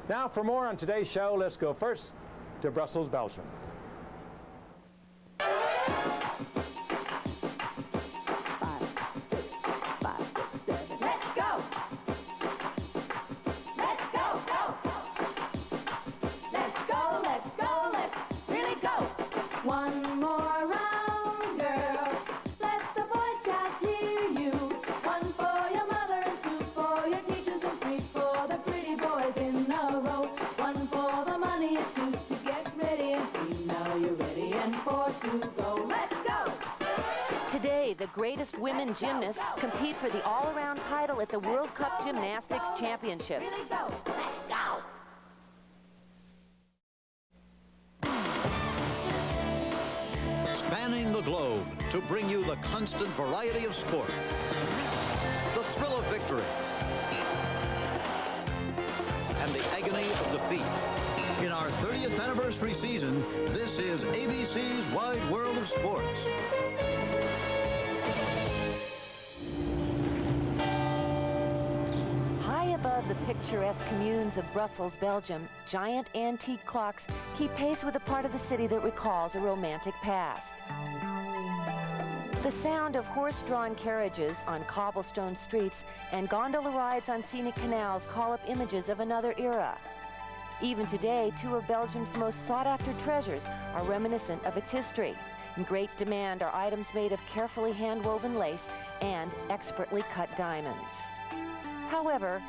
Now, for more on today's show, let's go first to Brussels, Belgium. 2 go. Let's go! Today, the greatest women gymnasts compete for the all-around title at the World Cup Gymnastics Championships. Really go. Let's go! Spanning the globe to bring you the constant variety of sport, the thrill of victory, and the agony of defeat. In our 30th anniversary season, this is ABC's Wide World of Sports. High above the picturesque communes of Brussels, Belgium, giant antique clocks keep pace with a part of the city that recalls a romantic past. The sound of horse-drawn carriages on cobblestone streets and gondola rides on scenic canals call up images of another era. Even today, 2 of Belgium's most sought-after treasures are reminiscent of its history. In great demand are items made of carefully hand-woven lace and expertly cut diamonds. However,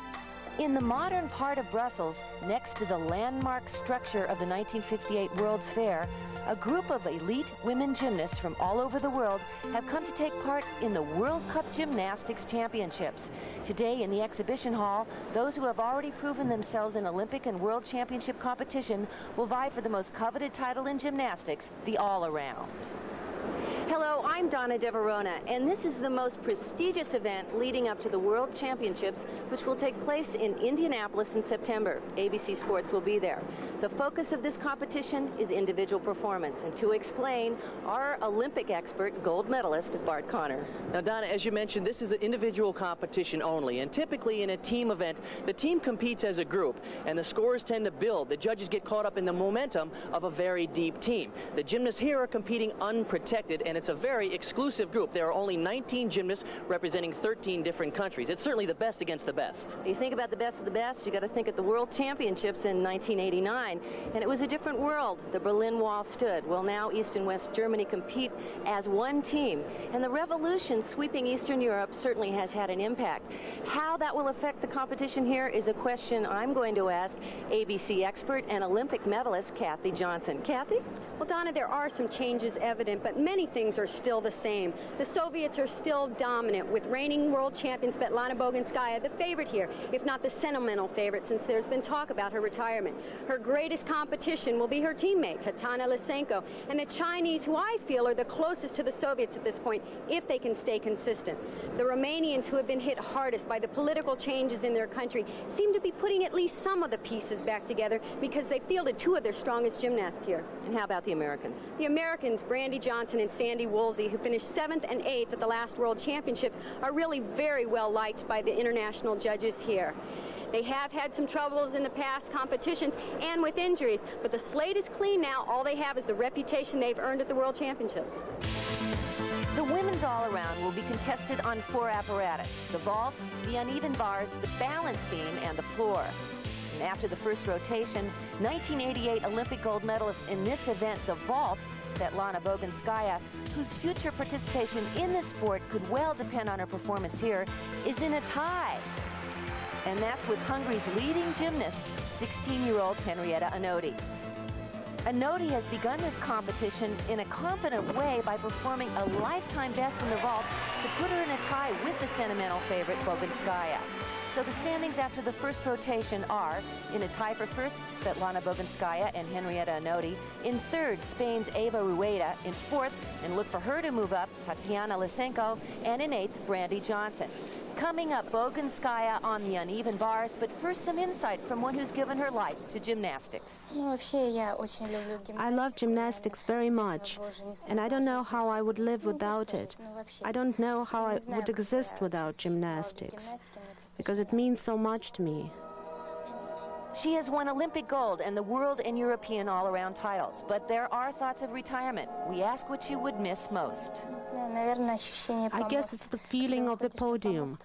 in the modern part of Brussels, next to the landmark structure of the 1958 World's Fair, a group of elite women gymnasts from all over the world have come to take part in the World Cup Gymnastics Championships. Today in the exhibition hall, those who have already proven themselves in Olympic and World Championship competition will vie for the most coveted title in gymnastics, the all-around. Hello, I'm Donna De Verona, and this is the most prestigious event leading up to the World Championships, which will take place in Indianapolis in September. ABC Sports will be there. The focus of this competition is individual performance, and to explain, our Olympic expert, gold medalist, Bart Connor. Now, Donna, as you mentioned, this is an individual competition only, and typically in a team event, the team competes as a group, and the scores tend to build. The judges get caught up in the momentum of a very deep team. The gymnasts here are competing unprotected, and it's a very exclusive group. There are only 19 gymnasts representing 13 different countries. It's certainly the best against the best. You think about the best of the best, you got to think of the World Championships in 1989, and it was a different world. The Berlin Wall stood. Well, now East and West Germany compete as one team, and the revolution sweeping Eastern Europe certainly has had an impact. How that will affect the competition here is a question I'm going to ask ABC expert and Olympic medalist Kathy Johnson. Kathy? Well, Donna, there are some changes evident, but many things are still the same. The Soviets are still dominant, with reigning world champion Svetlana Boginskaya the favorite here, if not the sentimental favorite, since there's been talk about her retirement. Her greatest competition will be her teammate, Tatyana Lysenko, and the Chinese, who I feel are the closest to the Soviets at this point, if they can stay consistent. The Romanians, who have been hit hardest by the political changes in their country, seem to be putting at least some of the pieces back together because they fielded 2 of their strongest gymnasts here. And how about the Americans? The Americans, Brandy Johnson and Sandy Woolsey, who finished 7th and 8th at the last World Championships, are really very well liked by the international judges here. They have had some troubles in the past competitions and with injuries, but the slate is clean now. All they have is the reputation they've earned at the World Championships. The women's all-around will be contested on 4 apparatus: the vault, the uneven bars, the balance beam, and the floor. And after the first rotation, 1988 Olympic gold medalist in this event, the vault, Svetlana Boginskaya, whose future participation in the sport could well depend on her performance here, is in a tie. And that's with Hungary's leading gymnast, 16-year-old Henrietta Anodi. Anodi has begun this competition in a confident way by performing a lifetime best in the vault to put her in a tie with the sentimental favorite, Boginskaya. So the standings after the first rotation are: in a tie for first, Svetlana Boginskaya and Henrietta Anodi; in third, Spain's Eva Rueda; in fourth, and look for her to move up, Tatyana Lysenko; and in eighth, Brandy Johnson. Coming up, Boginskaya on the uneven bars, but first some insight from one who's given her life to gymnastics. I love gymnastics very much, and I don't know how I would live without it. I don't know how I would exist without gymnastics, because it means so much to me. She has won Olympic gold and the world and European all-around titles, but there are thoughts of retirement. We ask what she would miss most. I guess it's the feeling of the podium.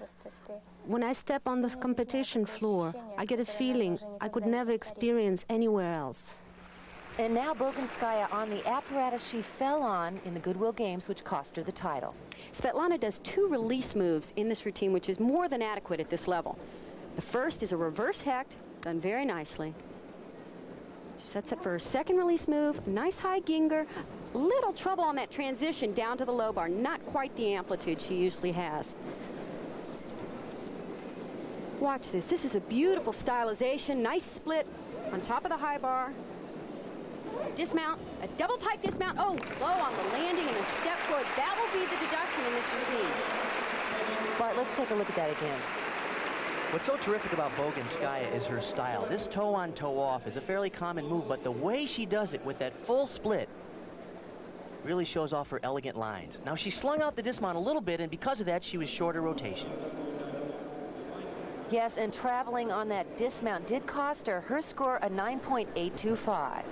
When I step on this competition floor, I get a feeling I could never experience anywhere else. And now Boginskaya on the apparatus she fell on in the Goodwill Games, which cost her the title. Svetlana does 2 release moves in this routine, which is more than adequate at this level. The first is a reverse hecht, done very nicely. She sets up for her second release move, nice high ginger. Little trouble on that transition down to the low bar, not quite the amplitude she usually has. Watch this. This is a beautiful stylization, nice split on top of the high bar. Dismount, a double pike dismount. Oh, low on the landing and a step forward. That will be the deduction in this routine. Bart, let's take a look at that again. What's so terrific about Boginskaya is her style. This toe on, toe off is a fairly common move, but the way she does it with that full split really shows off her elegant lines. Now, she slung out the dismount a little bit, and because of that, she was shorter rotation. Yes, and traveling on that dismount did cost her score a 9.825.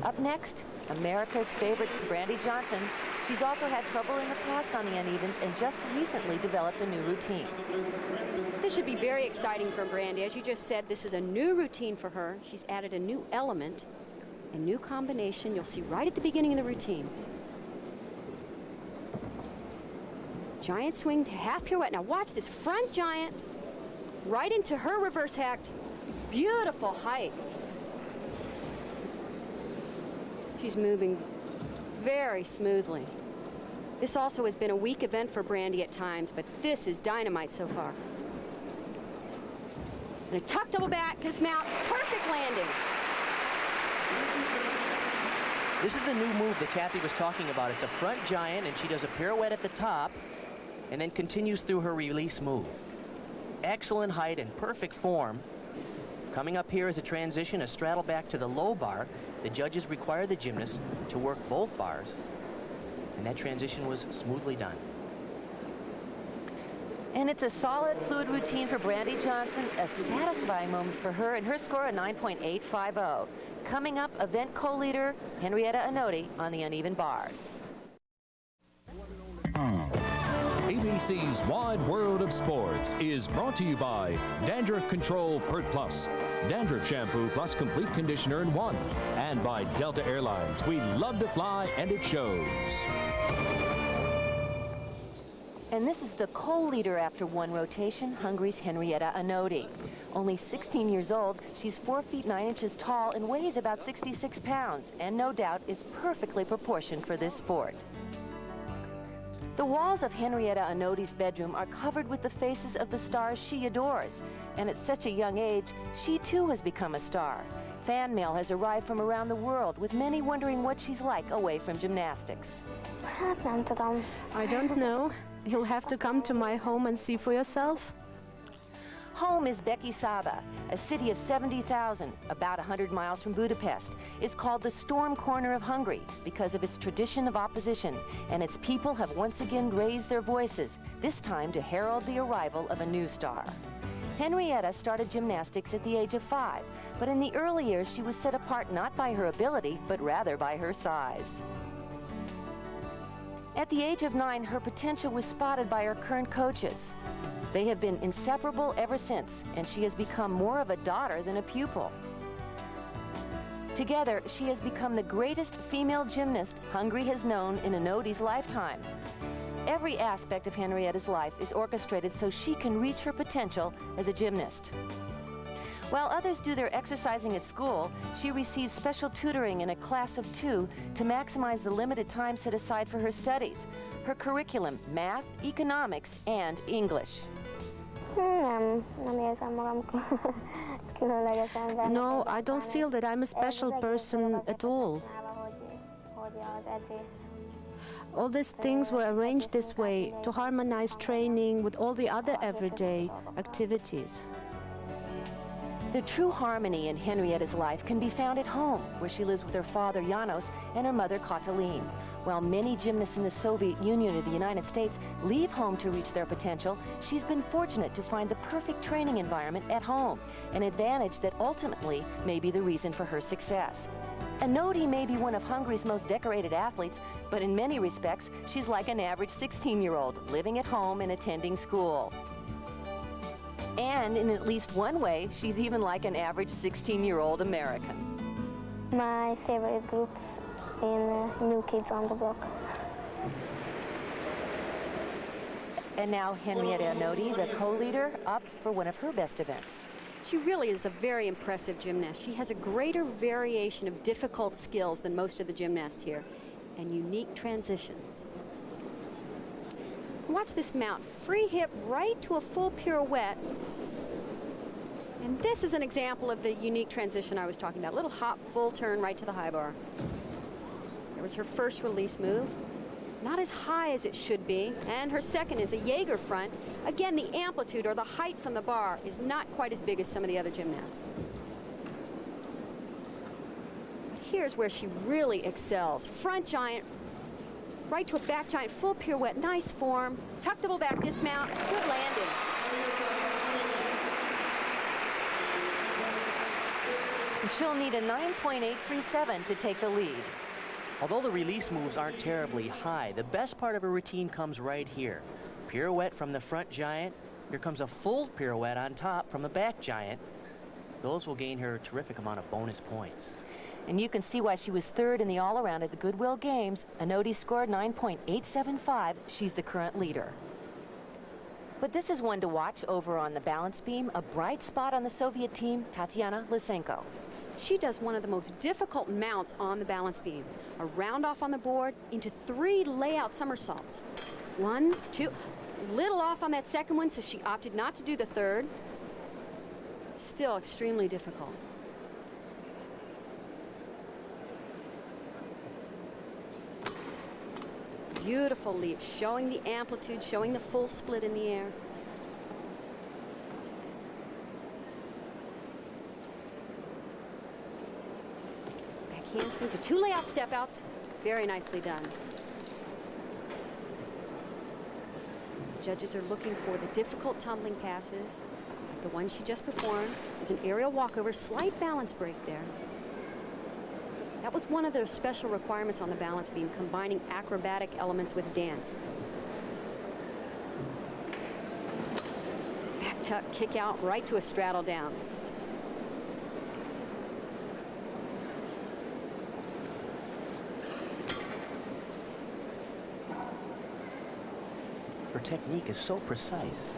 Up next, America's favorite, Brandy Johnson. She's also had trouble in the past on the unevens and just recently developed a new routine. This should be very exciting for Brandy. As you just said, this is a new routine for her. She's added a new element, a new combination. You'll see right at the beginning of the routine. Giant swing to half pirouette. Now watch this front giant right into her reverse hecht. Beautiful height. She's moving very smoothly. This also has been a weak event for Brandy at times, but this is dynamite so far. And a tuck double back, dismount, perfect landing. This is the new move that Kathy was talking about. It's a front giant, and she does a pirouette at the top and then continues through her release move. Excellent height and perfect form. Coming up here is a transition, a straddle back to the low bar. The judges require the gymnast to work both bars, and that transition was smoothly done. And it's a solid, fluid routine for Brandy Johnson, a satisfying moment for her, and her score a 9.850. Coming up, event co-leader Henrietta Anotti on the uneven bars. ABC's Wide World of Sports is brought to you by Dandruff Control Pert Plus, Dandruff Shampoo plus Complete Conditioner in one, and by Delta Airlines. We love to fly, and it shows. And this is the co-leader after one rotation, Hungary's Henrietta Anotti. Only 16 years old, she's 4 feet 9 inches tall and weighs about 66 pounds, and no doubt is perfectly proportioned for this sport. The walls of Henrietta Anotti's bedroom are covered with the faces of the stars she adores, and at such a young age, she too has become a star. Fan mail has arrived from around the world, with many wondering what she's like away from gymnastics. I don't know. You'll have to come to my home and see for yourself. Home is Becky Saba, a city of 70,000, about 100 miles from Budapest. It's called the Storm Corner of Hungary because of its tradition of opposition, and its people have once again raised their voices, this time to herald the arrival of a new star. Henrietta started gymnastics at the age of 5, but in the early years she was set apart not by her ability, but rather by her size. At the age of 9, her potential was spotted by her current coaches. They have been inseparable ever since, and she has become more of a daughter than a pupil. Together, she has become the greatest female gymnast Hungary has known in Anotti's lifetime. Every aspect of Henrietta's life is orchestrated so she can reach her potential as a gymnast. While others do their exercising at school, she receives special tutoring in a class of 2 to maximize the limited time set aside for her studies. Her curriculum, math, economics, and English. No, I don't feel that I'm a special person at all. All these things were arranged this way to harmonize training with all the other everyday activities. The true harmony in Henrietta's life can be found at home, where she lives with her father Janos and her mother Katalin. While many gymnasts in the Soviet Union or the United States leave home to reach their potential, she's been fortunate to find the perfect training environment at home, an advantage that ultimately may be the reason for her success. Anoti may be one of Hungary's most decorated athletes, but in many respects, she's like an average 16-year-old living at home and attending school. And in at least one way, she's even like an average 16-year-old American. My favorite groups in New Kids on the Block. And now Henrietta Anoti, the co-leader, up for one of her best events. She really is a very impressive gymnast. She has a greater variation of difficult skills than most of the gymnasts here, and unique transitions. Watch this mount, free hip right to a full pirouette. And this is an example of the unique transition I was talking about. A little hop, full turn right to the high bar. There was her first release move. Not as high as it should be. And her second is a Jaeger front. Again, the amplitude or the height from the bar is not quite as big as some of the other gymnasts. Here's where she really excels. Front giant, right to a back giant, full pirouette, nice form, tuck double back dismount, good landing. And she'll need a 9.837 to take the lead. Although the release moves aren't terribly high, the best part of her routine comes right here. Pirouette from the front giant. Here comes a full pirouette on top from the back giant. Those will gain her a terrific amount of bonus points. And you can see why she was third in the all-around at the Goodwill Games. Anoti scored 9.875. She's the current leader. But this is one to watch over on the balance beam. A bright spot on the Soviet team, Tatiana Lysenko. She does one of the most difficult mounts on the balance beam. A round off on the board into 3 layout somersaults. 1, 2, little off on that second one, so she opted not to do the third. Still extremely difficult. Beautiful leap, showing the amplitude, showing the full split in the air. Back handspring to 2 layout step outs. Very nicely done. Judges are looking for the difficult tumbling passes. The one she just performed is an aerial walkover, slight balance break there. That was one of the special requirements on the balance beam, combining acrobatic elements with dance. Back tuck, kick out, right to a straddle down. Her technique is so precise.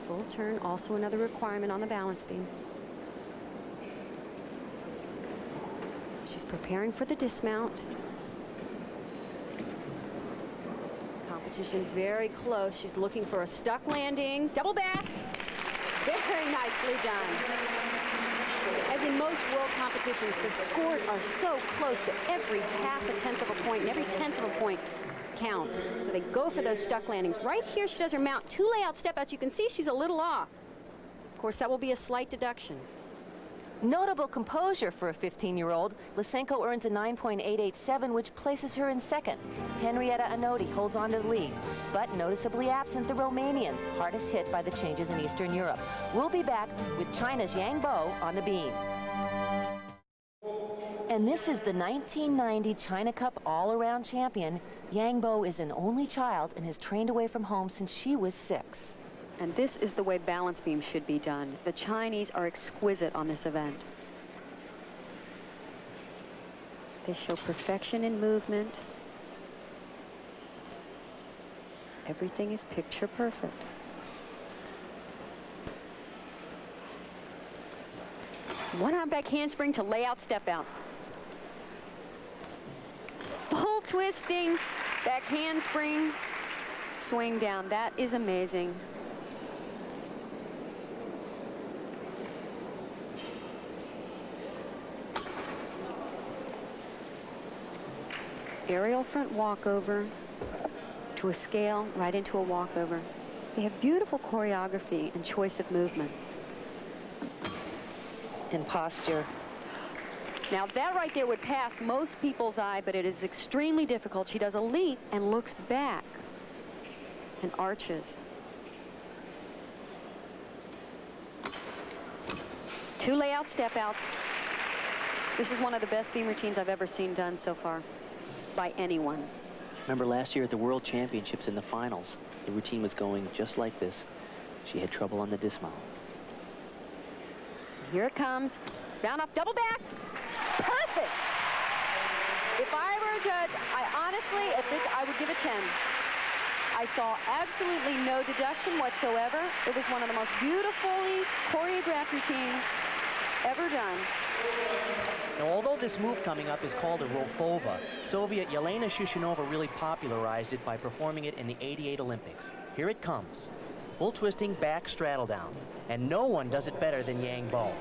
Full turn, also another requirement on the balance beam. She's preparing for the dismount. Competition very close. She's looking for a stuck landing. Double back. Very nicely done. As in most world competitions, the scores are so close that every half a tenth of a point and every tenth of a point counts. So they go for those stuck landings. Right here she does her mount, 2 layout step outs. You can see she's a little off. Of course, that will be a slight deduction. Notable composure for a 15-year-old. Lysenko earns a 9.887, which places her in second. Henrietta Anoti holds on to the lead, but noticeably absent the Romanians, hardest hit by the changes in Eastern Europe. We'll be back with China's Yang Bo on the beam. And this is the 1990 China Cup all-around champion. Yang Bo is an only child and has trained away from home since she was 6. And this is the way balance beam should be done. The Chinese are exquisite on this event. They show perfection in movement. Everything is picture perfect. One arm back handspring to layout step out. Full twisting, back handspring, swing down. That is amazing. Aerial front walkover to a scale, right into a walkover. They have beautiful choreography and choice of movement. And posture. Now that right there would pass most people's eye, but it is extremely difficult. She does a leap and looks back and arches. 2 layout step outs. This is one of the best beam routines I've ever seen done so far by anyone. Remember last year at the World Championships in the finals, the routine was going just like this. She had trouble on the dismount. Here it comes. Round off, double back. Perfect. If I were a judge, I honestly, at this, I would give it 10. I saw absolutely no deduction whatsoever. It was one of the most beautifully choreographed routines ever done. Now, although this move coming up is called a Rofova, Soviet Yelena Shushinova really popularized it by performing it in the '88 Olympics. Here it comes. Full twisting back straddle down. And no one does it better than Yang Bo.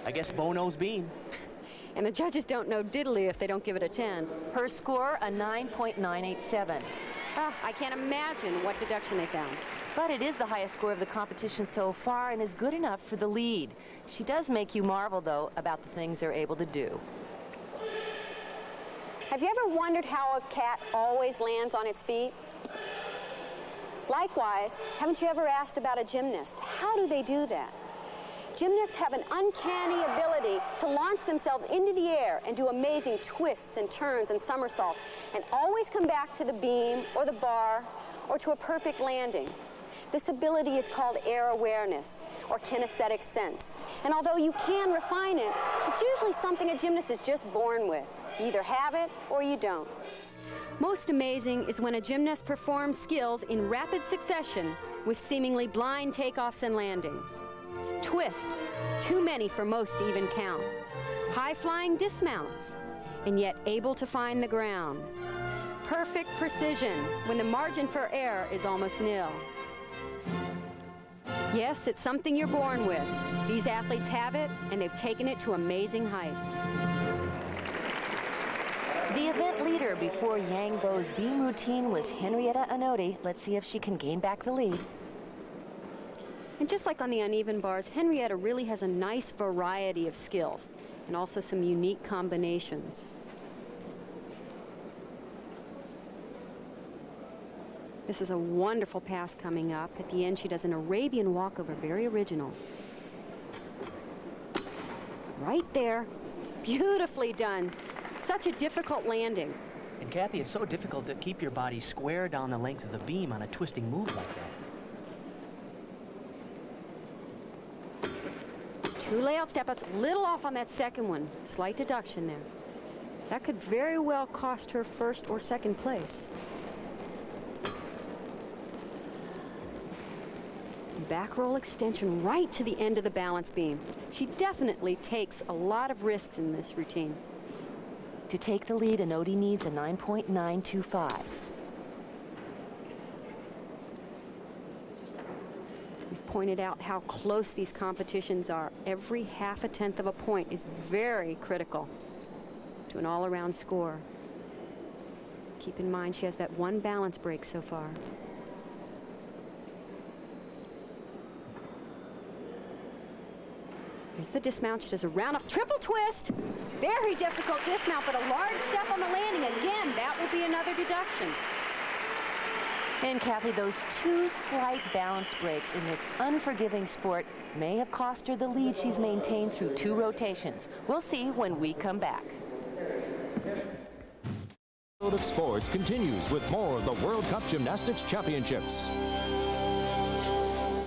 I guess Bo knows beam. And the judges don't know diddly if they don't give it a 10. Her score, a 9.987. I can't imagine what deduction they found. But it is the highest score of the competition so far and is good enough for the lead. She does make you marvel, though, about the things they're able to do. Have you ever wondered how a cat always lands on its feet? Likewise, haven't you ever asked about a gymnast? How do they do that? Gymnasts have an uncanny ability to launch themselves into the air and do amazing twists and turns and somersaults and always come back to the beam or the bar or to a perfect landing. This ability is called air awareness or kinesthetic sense. And although you can refine it, it's usually something a gymnast is just born with. You either have it or you don't. Most amazing is when a gymnast performs skills in rapid succession with seemingly blind takeoffs and landings. Twists, too many for most to even count. High-flying dismounts, and yet able to find the ground. Perfect precision when the margin for error is almost nil. Yes, it's something you're born with. These athletes have it, and they've taken it to amazing heights. The event leader before Yang Bo's beam routine was Henrietta Anodi. Let's see if she can gain back the lead. And just like on the uneven bars, Henrietta really has a nice variety of skills and also some unique combinations. This is a wonderful pass coming up. At the end, she does an Arabian walkover, very original. Right there. Beautifully done. Such a difficult landing. And Kathy, it's so difficult to keep your body square down the length of the beam on a twisting move like that. 2 layout step-outs, little off on that second one. Slight deduction there. That could very well cost her first or second place. Back roll extension right to the end of the balance beam. She definitely takes a lot of risks in this routine. To take the lead, Anodi needs a 9.925. We've pointed out how close these competitions are. Every half a tenth of a point is very critical to an all-around score. Keep in mind she has that one balance break so far. Here's the dismount. She does a round off triple twist. Very difficult dismount, but a large step on the landing. Again, that will be another deduction. And Kathy, those 2 slight balance breaks in this unforgiving sport may have cost her the lead she's maintained through 2 rotations. We'll see when we come back. World of Sports continues with more of the World Cup Gymnastics Championships.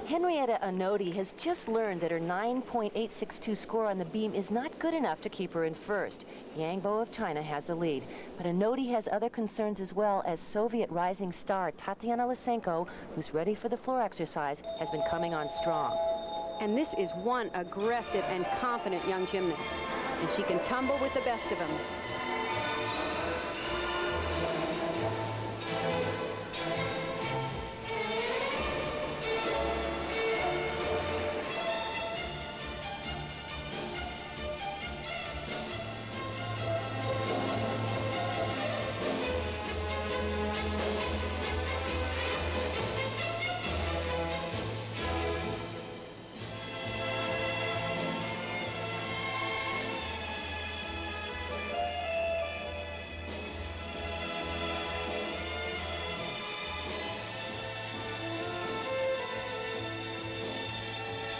Henrietta Anodi has just learned that her 9.862 score on the beam is not good enough to keep her in first. Yang Bo of China has the lead. But Anodi has other concerns as well, as Soviet rising star Tatiana Lysenko, who's ready for the floor exercise, has been coming on strong. And this is one aggressive and confident young gymnast. And she can tumble with the best of them.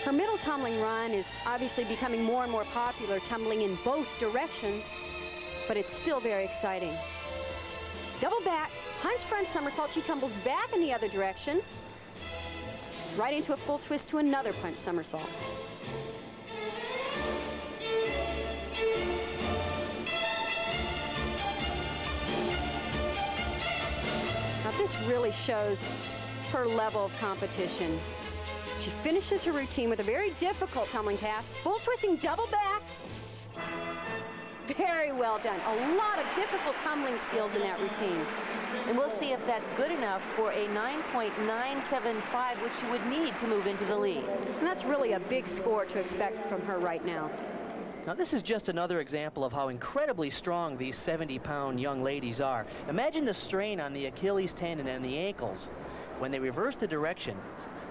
Her middle tumbling run is obviously becoming more and more popular, tumbling in both directions, but it's still very exciting. Double back, punch front somersault. She tumbles back in the other direction, right into a full twist to another punch somersault. Now this really shows her level of competition. She finishes her routine with a very difficult tumbling pass, full twisting double back. Very well done. A lot of difficult tumbling skills in that routine. And we'll see if that's good enough for a 9.975, which she would need to move into the lead. And that's really a big score to expect from her right now. Now this is just another example of how incredibly strong these 70-pound young ladies are. Imagine the strain on the Achilles tendon and the ankles when they reverse the direction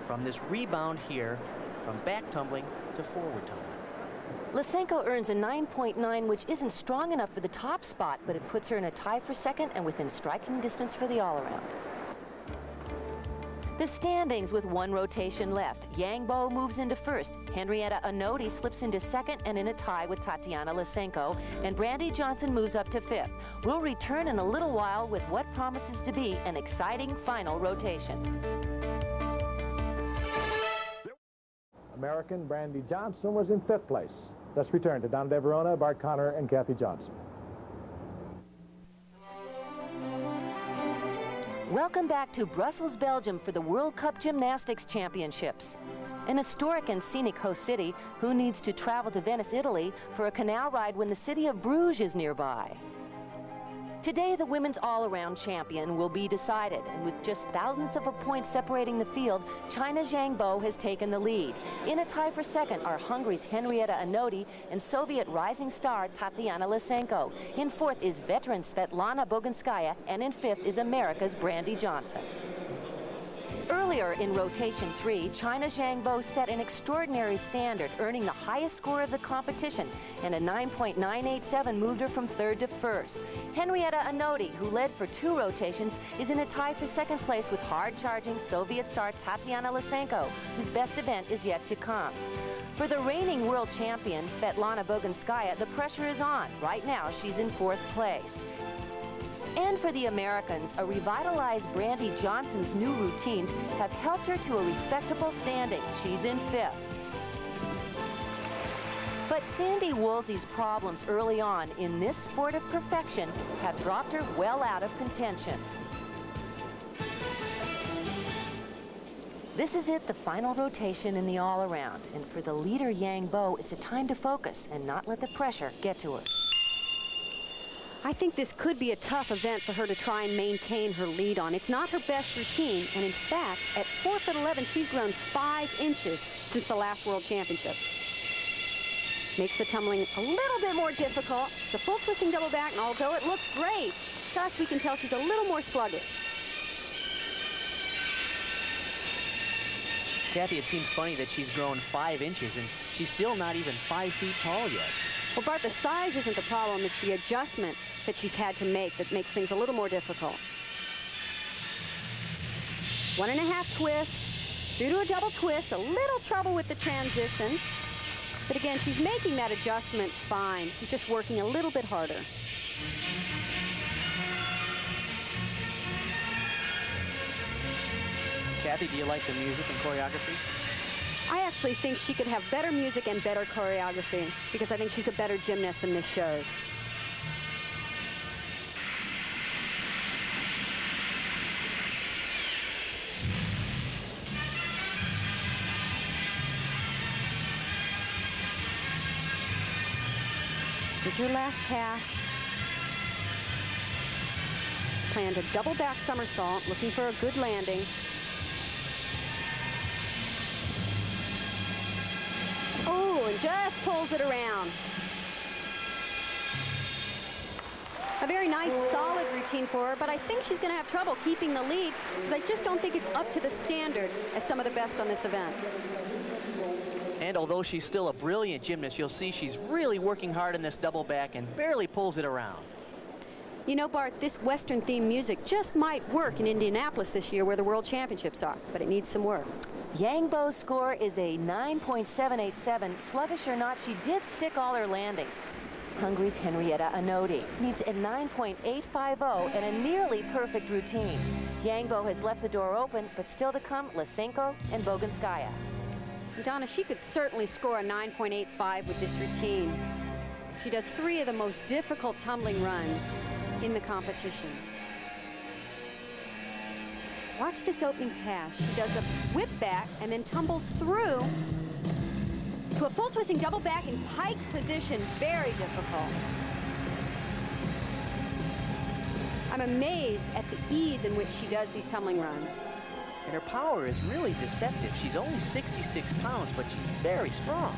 from this rebound here, from back tumbling to forward tumbling. Lysenko earns a 9.9, which isn't strong enough for the top spot, but it puts her in a tie for second and within striking distance for the all-around. The standings with one rotation left. Yang Bo moves into first. Henrietta Anodi slips into second and in a tie with Tatiana Lysenko. And Brandy Johnson moves up to fifth. We'll return in a little while with what promises to be an exciting final rotation. American Brandy Johnson was in 5th place. Let's return to Donna DeVerona, Bart Connor, and Kathy Johnson. Welcome back to Brussels, Belgium for the World Cup Gymnastics Championships. An historic and scenic host city, who needs to travel to Venice, Italy for a canal ride when the city of Bruges is nearby? Today, the women's all-around champion will be decided, and with just thousands of a point separating the field, China's Yang Bo has taken the lead. In a tie for second are Hungary's Henrietta Anodi and Soviet rising star Tatiana Lysenko. In fourth is veteran Svetlana Boginskaya, and in fifth is America's Brandy Johnson. Earlier in rotation 3, China's Yang Bo set an extraordinary standard, earning the highest score of the competition, and a 9.987 moved her from third to first. Henrietta Anodi, who led for 2 rotations, is in a tie for second place with hard-charging Soviet star Tatiana Lysenko, whose best event is yet to come. For the reigning world champion, Svetlana Boginskaya, the pressure is on. Right now, she's in 4th place. And for the Americans, a revitalized Brandy Johnson's new routines have helped her to a respectable standing. She's in 5th. But Sandy Woolsey's problems early on in this sport of perfection have dropped her well out of contention. This is it, the final rotation in the all-around. And for the leader, Yang Bo, it's a time to focus and not let the pressure get to her. I think this could be a tough event for her to try and maintain her lead on. It's not her best routine, and in fact, at 4'11", she's grown 5 inches since the last World Championship. Makes the tumbling a little bit more difficult. It's a full twisting double back, and although it looks great, thus we can tell she's a little more sluggish. Kathy, it seems funny that she's grown 5 inches, and she's still not even 5 feet tall yet. Well, Bart, the size isn't the problem. It's the adjustment that she's had to make that makes things a little more difficult. 1.5 twist, through to a double twist, a little trouble with the transition. But again, she's making that adjustment fine. She's just working a little bit harder. Kathy, do you like the music and choreography? I actually think she could have better music and better choreography because I think she's a better gymnast than this shows. Here's her last pass. She's planned a double back somersault, looking for a good landing. Oh, and just pulls it around. A very nice, solid routine for her, but I think she's going to have trouble keeping the lead because I just don't think it's up to the standard as some of the best on this event. And although she's still a brilliant gymnast, you'll see she's really working hard in this double back and barely pulls it around. You know, Bart, this Western-themed music just might work in Indianapolis this year where the World Championships are, but it needs some work. Yang Bo's score is a 9.787. Sluggish or not, she did stick all her landings. Hungary's Henrietta Anodi needs a 9.850 and a nearly perfect routine. Yang Bo has left the door open, but still to come, Lysenko and Boginskaya. Donna, she could certainly score a 9.85 with this routine. She does 3 of the most difficult tumbling runs in the competition. Watch this opening pass. She does a whip back and then tumbles through to a full twisting double back in piked position. Very difficult. I'm amazed at the ease in which she does these tumbling runs. And her power is really deceptive. She's only 66 pounds, but she's very strong.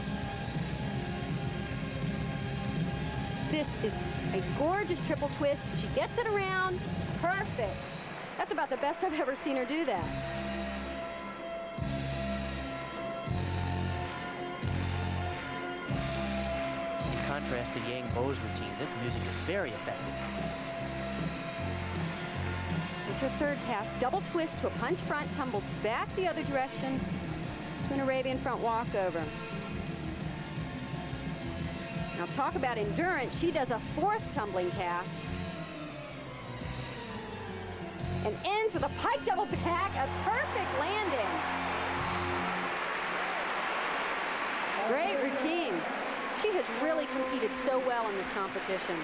This is a gorgeous triple twist. She gets it around. Perfect. That's about the best I've ever seen her do that. In contrast to Yang Bo's routine, this music is very effective. Here's her third pass. Double twist to a punch front, tumbles back the other direction to an Arabian front walkover. Now talk about endurance. She does a 4th tumbling pass and ends with a pike double back, a perfect landing. Great routine. She has really competed so well in this competition.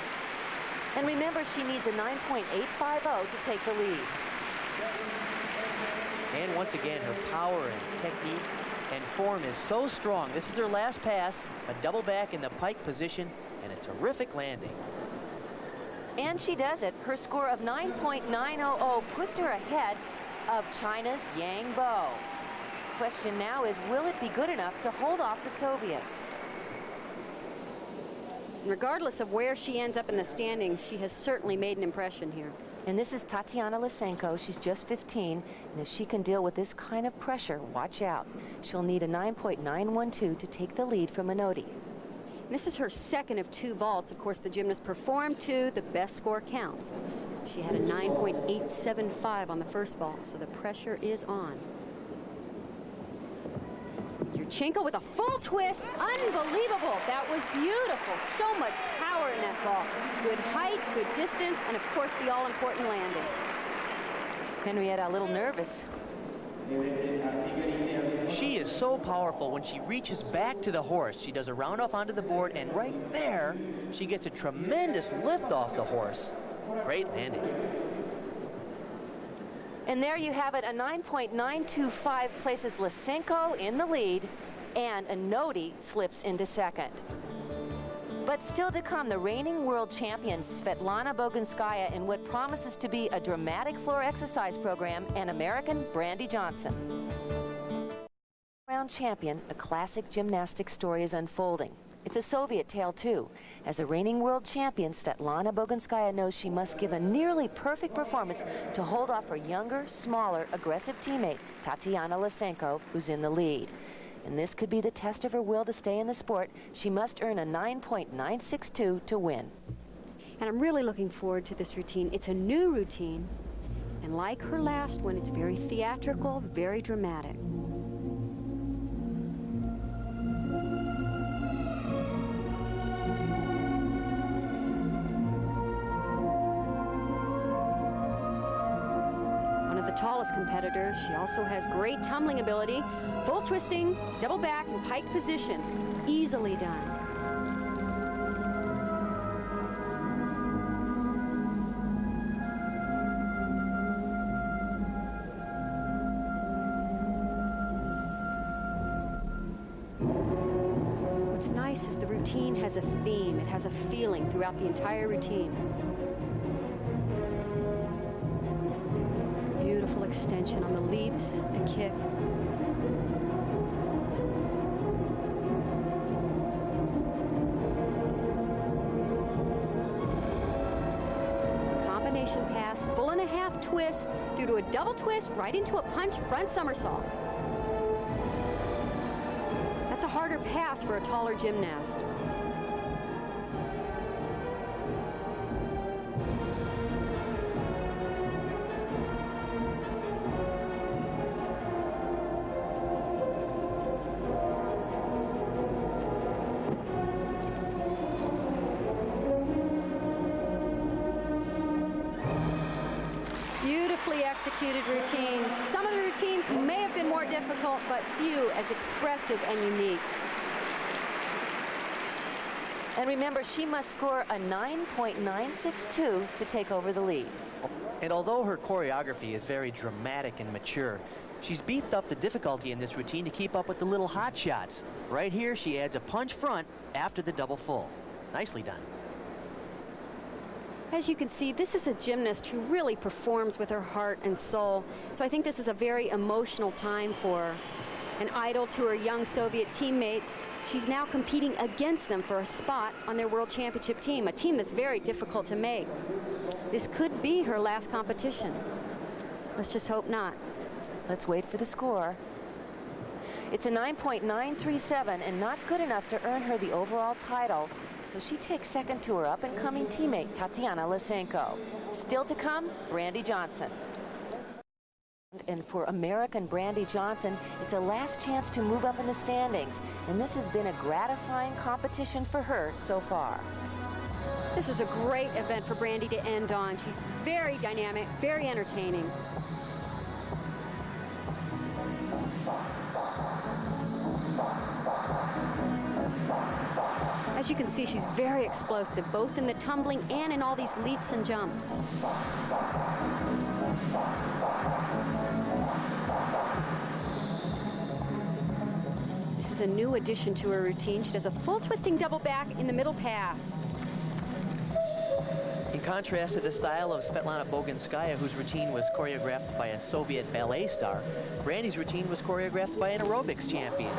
And remember, she needs a 9.850 to take the lead. And once again, her power and technique and form is so strong. This is her last pass, a double back in the pike position, and a terrific landing. And she does it. Her score of 9.900 puts her ahead of China's Yang Bo. Question now is, will it be good enough to hold off the Soviets? Regardless of where she ends up in the standings, she has certainly made an impression here. And this is Tatiana Lysenko. She's just 15, and if she can deal with this kind of pressure, watch out. She'll need a 9.912 to take the lead from Anodi. This is her second of 2 vaults. Of course, the gymnast performed 2. The best score counts. She had a 9.875 on the first vault, so the pressure is on. Yurchenko with a full twist. Unbelievable. That was beautiful. So much power in that ball. Good height, good distance, and of course the all-important landing. Henrietta a little nervous. She is so powerful. When she reaches back to the horse, she does a round off onto the board, and right there, she gets a tremendous lift off the horse. Great landing. And there you have it, a 9.925 places Lysenko in the lead, and Anodi slips into second. But still to come, the reigning world champion Svetlana Boginskaya in what promises to be a dramatic floor exercise program, and American Brandy Johnson. Round champion, a classic gymnastics story is unfolding. It's a Soviet tale too, as a reigning world champion, Svetlana Boginskaya knows she must give a nearly perfect performance to hold off her younger, smaller, aggressive teammate, Tatiana Lysenko, who's in the lead. And this could be the test of her will to stay in the sport. She must earn a 9.962 to win. And I'm really looking forward to this routine. It's a new routine, and like her last one, it's very theatrical, very dramatic. Tallest competitors. She also has great tumbling ability, full twisting, double back, and pike position. Easily done. What's nice is the routine has a theme. It has a feeling throughout the entire routine. Beautiful extension on the leaps, the kick. Combination pass, full and a half twist, through to a double twist, right into a punch front somersault. That's a harder pass for a taller gymnast. executed routine. Some of the routines may have been more difficult, but few as expressive and unique. And remember, she must score a 9.962 to take over the lead. And although her choreography is very dramatic and mature, she's beefed up the difficulty in this routine to keep up with the little hot shots. Right here, she adds a punch front after the double full. Nicely done. As you can see, this is a gymnast who really performs with her heart and soul. So I think this is a very emotional time for her. An idol to her young Soviet teammates, she's now competing against them for a spot on their World Championship team, a team that's very difficult to make. This could be her last competition. Let's just hope not. Let's wait for the score. It's a 9.937 and not good enough to earn her the overall title. So she takes second to her up-and-coming teammate, Tatiana Lysenko. Still to come, Brandy Johnson. And for American Brandy Johnson, it's a last chance to move up in the standings. And this has been a gratifying competition for her so far. This is a great event for Brandy to end on. She's very dynamic, very entertaining. As you can see, she's very explosive, both in the tumbling and in all these leaps and jumps. This is a new addition to her routine. She does a full twisting double back in the middle pass. In contrast to the style of Svetlana Boginskaya, whose routine was choreographed by a Soviet ballet star, Brandy's routine was choreographed by an aerobics champion.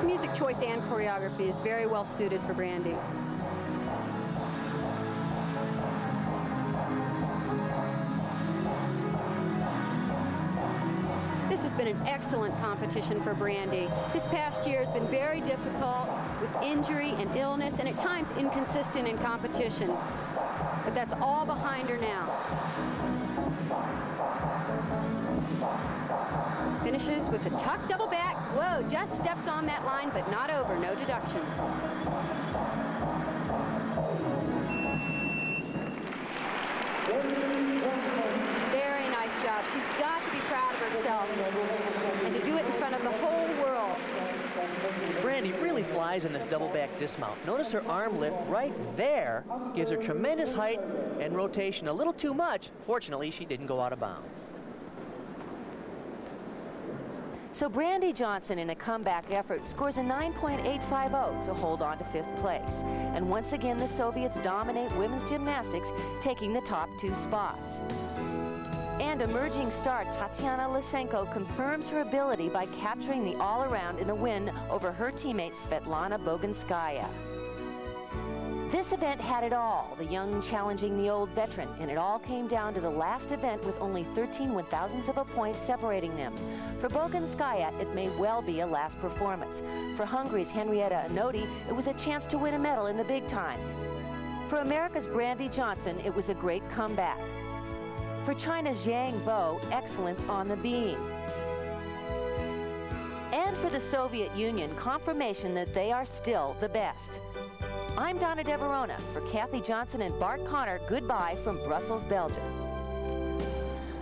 Music choice and choreography is very well suited for Brandy. This has been an excellent competition for Brandy. This past year has been very difficult with injury and illness and at times inconsistent in competition. But that's all behind her now. Finishes with a tuck double back. Whoa, just steps on that line, but not over, no deduction. Very nice job. She's got to be proud of herself and to do it in front of the whole world. Brandy really flies in this double back dismount. Notice her arm lift right there gives her tremendous height and rotation. A little too much. Fortunately, she didn't go out of bounds. So Brandy Johnson, in a comeback effort, scores a 9.850 to hold on to 5th place. And once again, the Soviets dominate women's gymnastics, taking the top 2 spots. And emerging star Tatiana Lysenko confirms her ability by capturing the all-around in a win over her teammate Svetlana Boginskaya. This event had it all, the young challenging the old veteran, and it all came down to the last event with only 13 one-thousandths of a point separating them. For Boginskaya, it may well be a last performance. For Hungary's Henrietta Anodi, it was a chance to win a medal in the big time. For America's Brandy Johnson, it was a great comeback. For China's Zhang Bo, excellence on the beam. And for the Soviet Union, confirmation that they are still the best. I'm Donna DeVerona. For Kathy Johnson and Bart Connor, goodbye from Brussels, Belgium.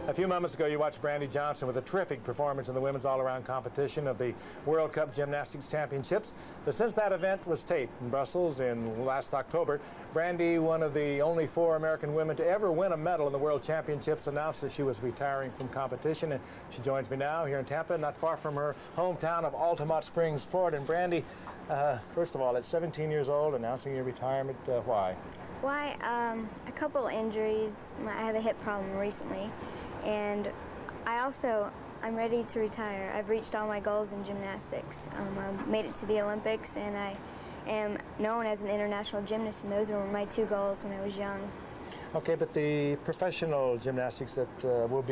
A few moments ago, you watched Brandy Johnson with a terrific performance in the women's all-around competition of the World Cup Gymnastics Championships. But since that event was taped in Brussels in last October, Brandy, one of the only 4 American women to ever win a medal in the World Championships, announced that she was retiring from competition. And she joins me now here in Tampa, not far from her hometown of Altamont Springs, Florida. And Brandy, first of all, at 17 years old, announcing your retirement, why? Why? A couple injuries. I have a hip problem recently. And I'm ready to retire. I've reached all my goals in gymnastics. I made it to the Olympics, and I am known as an international gymnast, and those were my 2 goals when I was young. Okay, but the professional gymnastics that will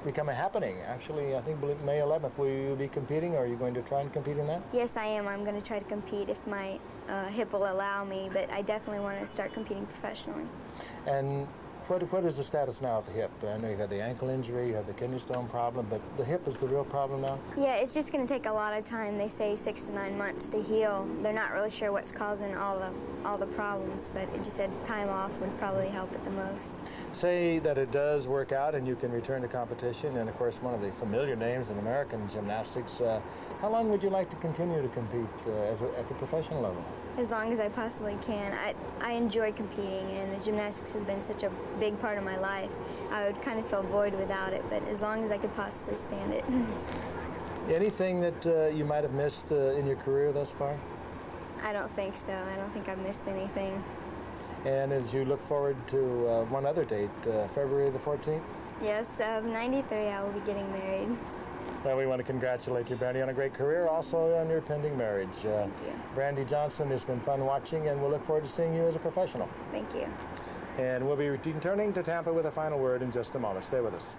become a happening, actually, I think May 11th, will you be competing, or are you going to try and compete in that? Yes, I am. I'm going to try to compete if my hip will allow me, but I definitely want to start competing professionally. And What is the status now of the hip? I know you've had the ankle injury, you have the kidney stone problem, but the hip is the real problem now? Yeah, it's just going to take a lot of time. They say 6 to 9 months to heal. They're not really sure what's causing all the problems, but it just said time off would probably help it the most. Say that it does work out and you can return to competition, and of course one of the familiar names in American gymnastics. How long would you like to continue to compete at the professional level? As long as I possibly can. I enjoy competing, and gymnastics has been such a big part of my life. I would kind of feel void without it, but as long as I could possibly stand it. Anything that you might have missed in your career thus far? I don't think so. I don't think I've missed anything. And as you look forward to one other date, February the 14th? Yes, of '93 I will be getting married. Well, we want to congratulate you, Brandy, on a great career, also on your pending marriage. Thank you. Brandy Johnson, it's been fun watching, and we'll look forward to seeing you as a professional. Thank you. And we'll be returning to Tampa with a final word in just a moment. Stay with us.